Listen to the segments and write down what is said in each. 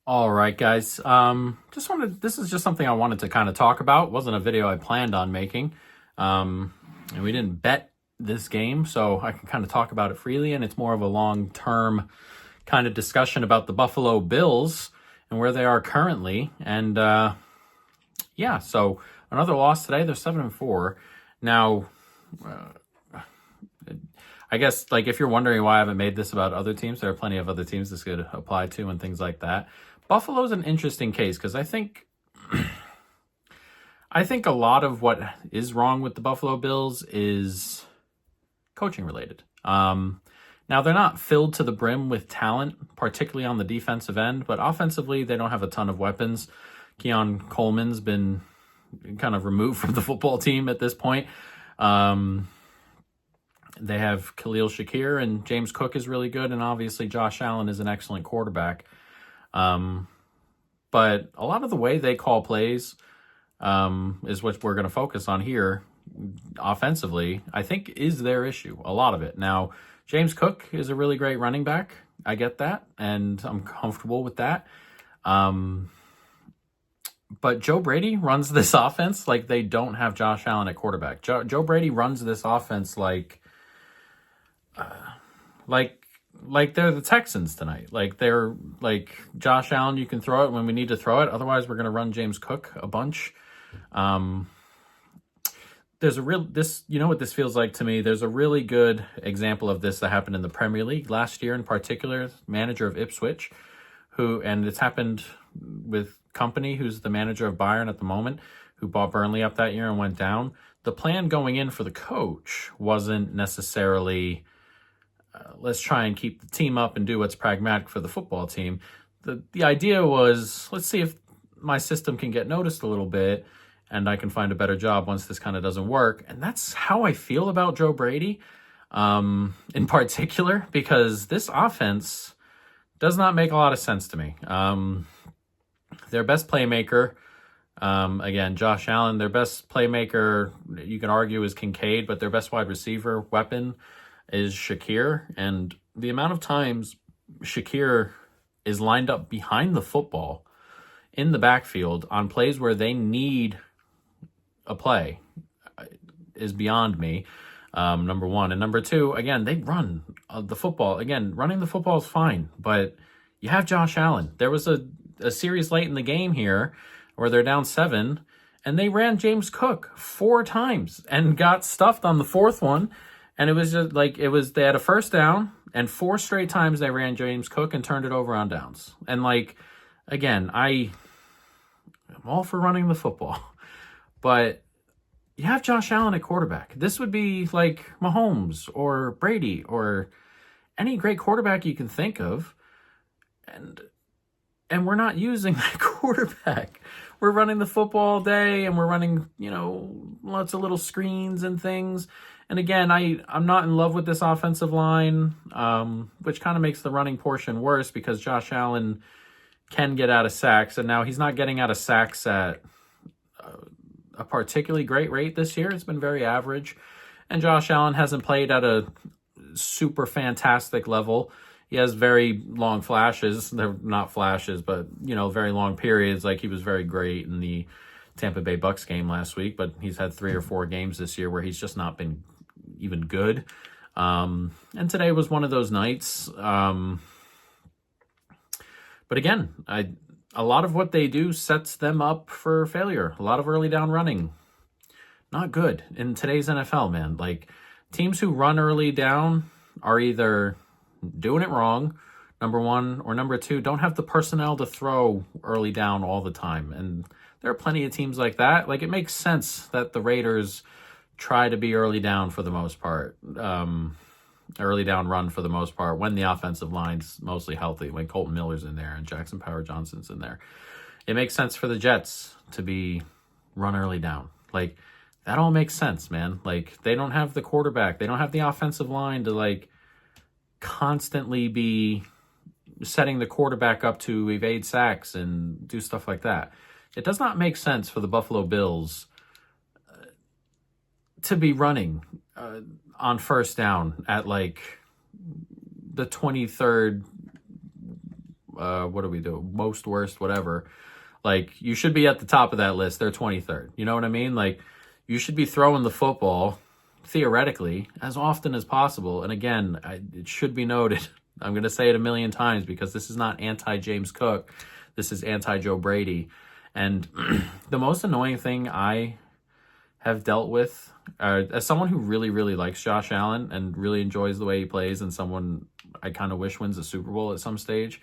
All right, guys. This is just something I wanted to kind of talk about. It wasn't a video I planned on making. And we didn't bet this game, so I can kind of talk about it freely. And it's more of a long-term kind of discussion about the Buffalo Bills and where they are currently. And yeah, so another loss today. They're 7-4. Now, I guess like if you're wondering why I haven't made this about other teams, there are plenty of other teams this could apply to and things like that. Buffalo's an interesting case because I think a lot of what is wrong with the Buffalo Bills is coaching related. Now they're not filled to the brim with talent, particularly on the defensive end, but offensively they don't have a ton of weapons. Keon Coleman's been kind of removed from the football team at this point. They have Khalil Shakir, and James Cook is really good, and obviously Josh Allen is an excellent quarterback. But a lot of the way they call plays is what we're going to focus on here offensively, I think is their issue, a lot of it. Now, James Cook is a really great running back. I get that, and I'm comfortable with that. But Joe Brady runs this offense like they don't have Josh Allen at quarterback. Joe Brady runs this offense like they're the Texans tonight. Like they're like Josh Allen, you can throw it when we need to throw it. Otherwise, we're going to run James Cook a bunch. There's a real you know what this feels like to me. There's a really good example of this that happened in the Premier League last year, in particular. Manager of Ipswich, and it's happened with Company, who's the manager of Bayern at the moment, who bought Burnley up that year and went down. The plan going in for the coach wasn't necessarily let's try and keep the team up and do what's pragmatic for the football team. The idea was, let's see if my system can get noticed a little bit and I can find a better job once this kind of doesn't work. And that's how I feel about Joe Brady in particular, because this offense does not make a lot of sense to me. Their best playmaker, again, Josh Allen, their best playmaker, you can argue, is Kincaid, but their best wide receiver weapon is Shakir. And the amount of times Shakir is lined up behind the football in the backfield on plays where they need a play is beyond me, number one. And number two, again, they run the football. Again, running the football is fine, but you have Josh Allen. There was a series late in the game here where they're down 7, and they ran James Cook 4 times and got stuffed on the 4th one. And it was just like, they had a first down, and 4 straight times they ran James Cook and turned it over on downs. And like, again, I'm all for running the football, but you have Josh Allen at quarterback. This would be like Mahomes or Brady or any great quarterback you can think of. And we're not using that quarterback. We're running the football all day, and we're running, lots of little screens and things. And again, I'm not in love with this offensive line, which kind of makes the running portion worse because Josh Allen can get out of sacks, and now he's not getting out of sacks at a particularly great rate this year. It's been very average. And Josh Allen hasn't played at a super fantastic level. He has very long flashes. They're not flashes, but, very long periods. Like he was very great in the Tampa Bay Bucks game last week, but he's had 3 or 4 games this year where he's just not been even good. And today was one of those nights. But again, a lot of what they do sets them up for failure. A lot of early down running. Not good in today's NFL, man. Like, teams who run early down are either doing it wrong, number one, or number two, don't have the personnel to throw early down all the time. And there are plenty of teams like that. Like, it makes sense that the Raiders try to be early down for the most part. Early down run for the most part when the offensive line's mostly healthy, when Colton Miller's in there and Jackson Power Johnson's in there. It makes sense for the Jets to be run early down. Like, that all makes sense, man. Like, they don't have the quarterback. They don't have the offensive line to, like, constantly be setting the quarterback up to evade sacks and do stuff like that. It does not make sense for the Buffalo Bills to be running on first down at like the 23rd what do we do? Most worst, whatever. Like, you should be at the top of that list. They're 23rd. You know what I mean? Like, you should be throwing the football, theoretically, as often as possible. And again, it should be noted, I'm going to say it a million times because this is not anti-James Cook. This is anti-Joe Brady. And the most annoying thing I have dealt with, as someone who really, really likes Josh Allen and really enjoys the way he plays, and someone I kind of wish wins a Super Bowl at some stage,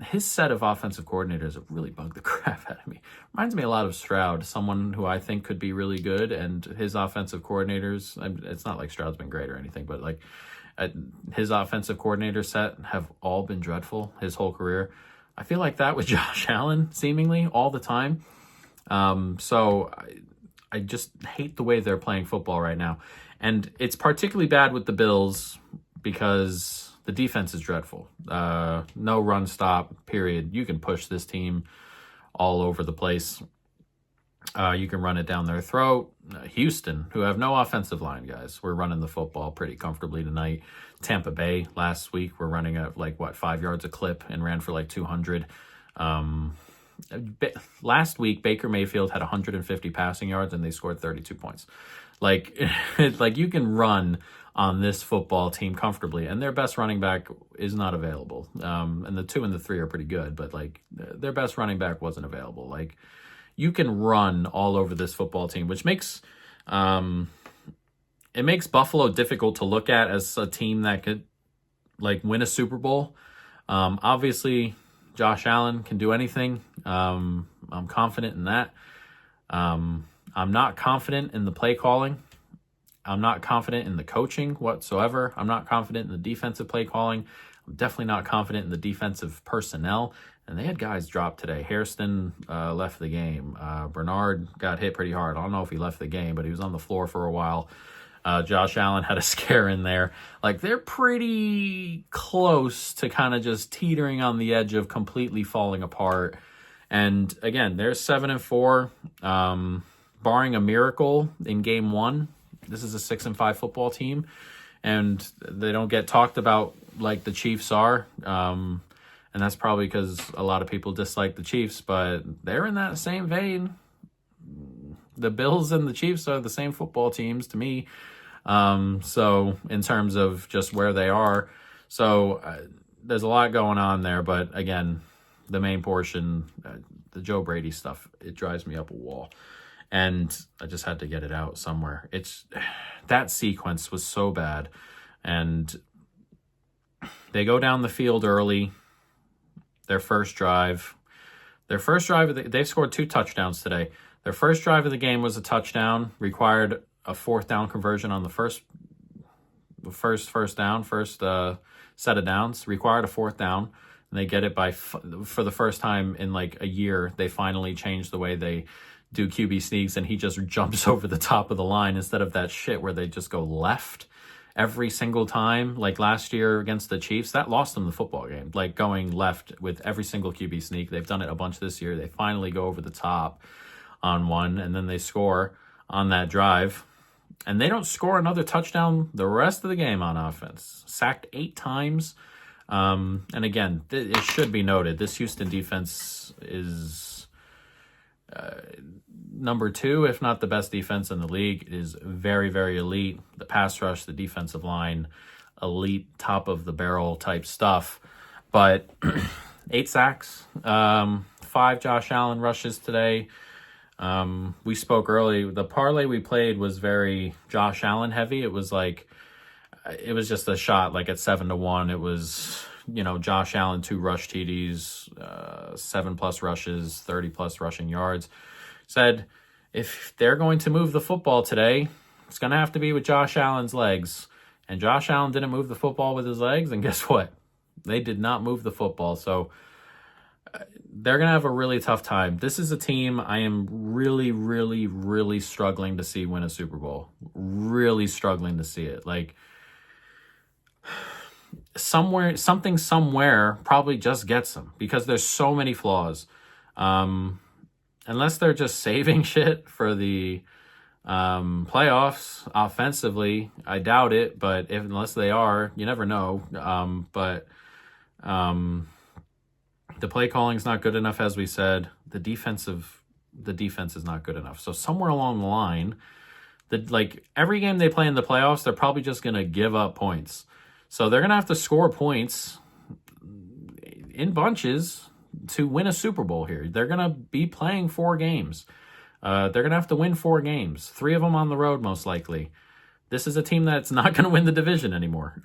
his set of offensive coordinators have really bugged the crap out of me. Reminds me a lot of Stroud, someone who I think could be really good, and his offensive coordinators, it's not like Stroud's been great or anything, but like his offensive coordinator set have all been dreadful his whole career. I feel like that with Josh Allen, seemingly, all the time. So I just hate the way they're playing football right now. And it's particularly bad with the Bills because the defense is dreadful. No run stop, period. You can push this team all over the place. You can run it down their throat. Houston, who have no offensive line, guys, we're running the football pretty comfortably tonight. Tampa Bay last week, we're running at 5 yards a clip and ran for 200. Last week, Baker Mayfield had 150 passing yards and they scored 32 points. Like you can run on this football team comfortably, and their best running back is not available. And the 2 and the 3 are pretty good, but their best running back wasn't available. You can run all over this football team, which makes it makes Buffalo difficult to look at as a team that could win a Super Bowl. Obviously, Josh Allen can do anything. I'm confident in that. I'm not confident in the play calling. I'm not confident in the coaching whatsoever. I'm not confident in the defensive play calling. I'm definitely not confident in the defensive personnel. And they had guys drop today. Hairston left the game. Bernard got hit pretty hard. I don't know if he left the game, but he was on the floor for a while. Josh Allen had a scare in there. They're pretty close to kind of just teetering on the edge of completely falling apart. And again, they're 7-4, barring a miracle in game 1. This is a 6-5 football team, and they don't get talked about like the Chiefs are. And that's probably because a lot of people dislike the Chiefs, but they're in that same vein. The Bills and the Chiefs are the same football teams to me. So in terms of just where they are, there's a lot going on there. But again, the main portion, the Joe Brady stuff, it drives me up a wall. And I just had to get it out somewhere. That sequence was so bad. And they go down the field early. Their first drive, they've scored 2 touchdowns today. Their first drive of the game was a touchdown, required a 4th down conversion on the first set of downs, required a 4th down. And they get it for the first time in a year. They finally changed the way they do QB sneaks, and he just jumps over the top of the line instead of that shit where they just go left every single time. Last year against the Chiefs, that lost them the football game. Going left with every single QB sneak. They've done it a bunch this year. They finally go over the top on one, and then they score on that drive. And they don't score another touchdown the rest of the game on offense. Sacked 8 times. And again, it should be noted, this Houston defense is number 2, if not the best defense in the league. It is very, very elite. The pass rush, the defensive line, elite, top of the barrel type stuff. But 8 sacks, 5 Josh Allen rushes today. We spoke early. The parlay we played was very Josh Allen heavy. It was just a shot at 7-1. It was, Josh Allen 2 rush TDs, 7+ rushes, 30+ rushing yards. Said if they're going to move the football today, it's going to have to be with Josh Allen's legs. And Josh Allen didn't move the football with his legs, and guess what? They did not move the football. So they're going to have a really tough time. This is a team I am really, really, really struggling to see win a Super Bowl. Really struggling to see it. Somewhere probably just gets them because there's so many flaws. Unless they're just saving shit for the playoffs offensively, I doubt it. But unless they are, you never know. The play calling's not good enough, as we said. The defense is not good enough. So somewhere along the line, every game they play in the playoffs, they're probably just going to give up points. So they're going to have to score points in bunches to win a Super Bowl here. They're going to be playing 4 games. They're going to have to win 4 games, 3 of them on the road, most likely. This is a team that's not going to win the division anymore.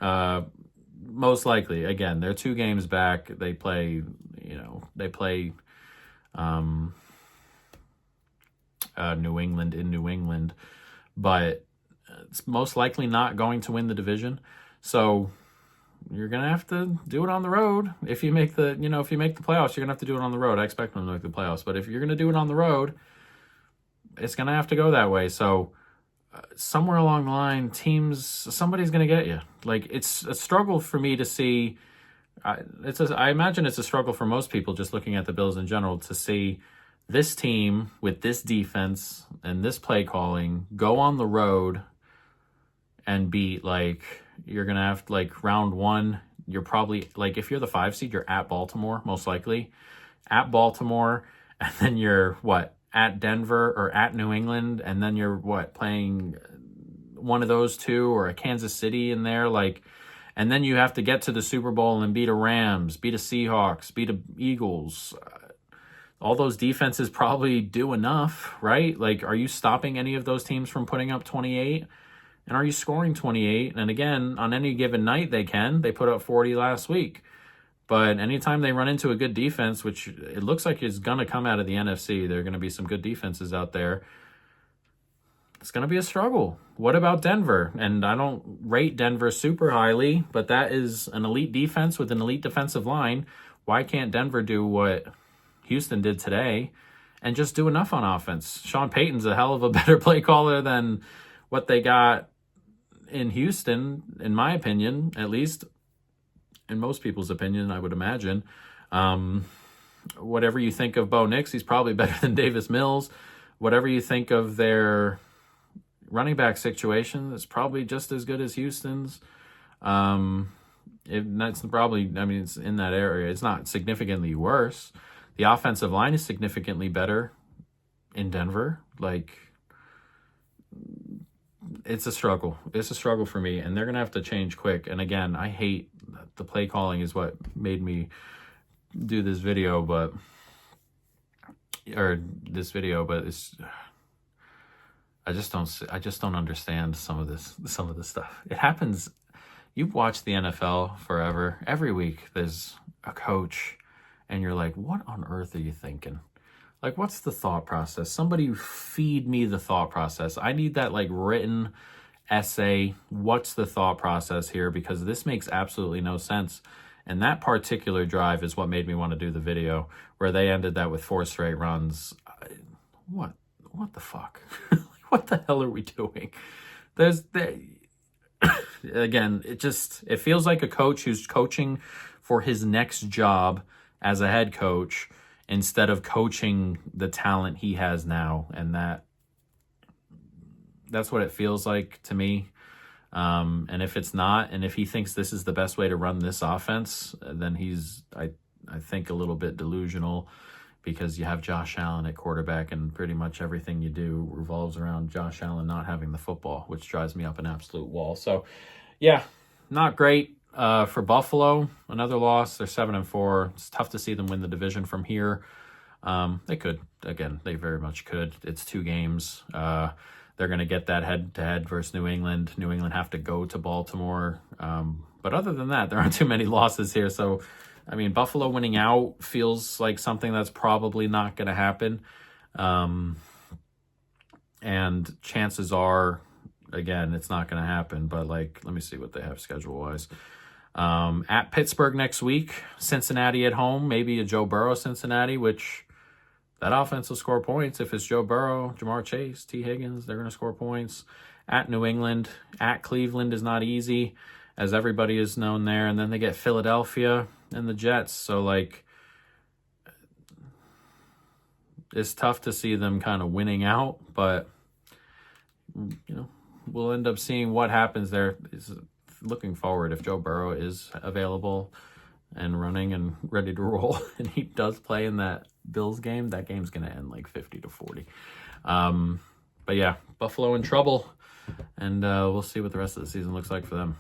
Most likely. Again, they're 2 games back. They play, New England in New England, but it's most likely not going to win the division. So you're going to have to do it on the road. If you make the playoffs, you're going to have to do it on the road. I expect them to make the playoffs, but if you're going to do it on the road, it's going to have to go that way. So somewhere along the line, somebody's going to get you. It's a struggle for me to see. I imagine it's a struggle for most people just looking at the Bills in general to see this team with this defense and this play calling go on the road and beat, you're going to have round 1, you're probably, if you're the 5 seed, you're at Baltimore, most likely. At Baltimore, and then you're, at Denver or at New England, and then you're, playing one of those 2 or a Kansas City in there, and then you have to get to the Super Bowl and beat a Rams, beat a Seahawks, beat a Eagles. All those defenses probably do enough, right? Are you stopping any of those teams from putting up 28? And are you scoring 28? And again, on any given night they can. They put up 40 last week. But anytime they run into a good defense, which it looks like is going to come out of the NFC, there are going to be some good defenses out there. It's going to be a struggle. What about Denver? And I don't rate Denver super highly, but that is an elite defense with an elite defensive line. Why can't Denver do what Houston did today and just do enough on offense? Sean Payton's a hell of a better play caller than what they got in Houston, in my opinion, at least in most people's opinion, I would imagine. Whatever you think of Bo Nix, he's probably better than Davis Mills. Whatever you think of their running back situation, it's probably just as good as Houston's. That's probably, it's in that area. It's not significantly worse. The offensive line is significantly better in Denver. It's a struggle. It's a struggle for me, and they're going to have to change quick. And again, I hate the play calling is what made me do this video, but it's, I just don't understand some of this stuff. It happens. You've watched the NFL forever. Every week there's a coach and you're like, what on earth are you thinking? What's the thought process? Somebody feed me the thought process. I need that written essay. What's the thought process here? Because this makes absolutely no sense. And that particular drive is what made me want to do the video, where they ended that with 4 straight runs. What the fuck? What the hell are we doing? Again, it feels like a coach who's coaching for his next job as a head coach instead of coaching the talent he has now. And that's what it feels like to me. And if it's not, and if he thinks this is the best way to run this offense, then he's, I think, a little bit delusional, because you have Josh Allen at quarterback and pretty much everything you do revolves around Josh Allen not having the football, which drives me up an absolute wall. So, yeah, not great for Buffalo. Another loss. They're 7-4. It's tough to see them win the division from here. They could. Again, they very much could. It's 2 games. They're going to get that head-to-head versus New England. New England have to go to Baltimore. But other than that, there aren't too many losses here. So, Buffalo winning out feels like something that's probably not going to happen. And chances are, again, it's not going to happen. But, let me see what they have schedule-wise. At Pittsburgh next week, Cincinnati at home, maybe a Joe Burrow Cincinnati, which that offense will score points. If it's Joe Burrow, Jamar Chase, T. Higgins, they're going to score points. At New England, at Cleveland is not easy, as everybody is known there. And then they get Philadelphia and the Jets. So, it's tough to see them kind of winning out, but, we'll end up seeing what happens there. Looking forward, if Joe Burrow is available, and running and ready to roll, and he does play in that Bills game, that game's going to end like 50-40. But yeah, Buffalo in trouble, and we'll see what the rest of the season looks like for them.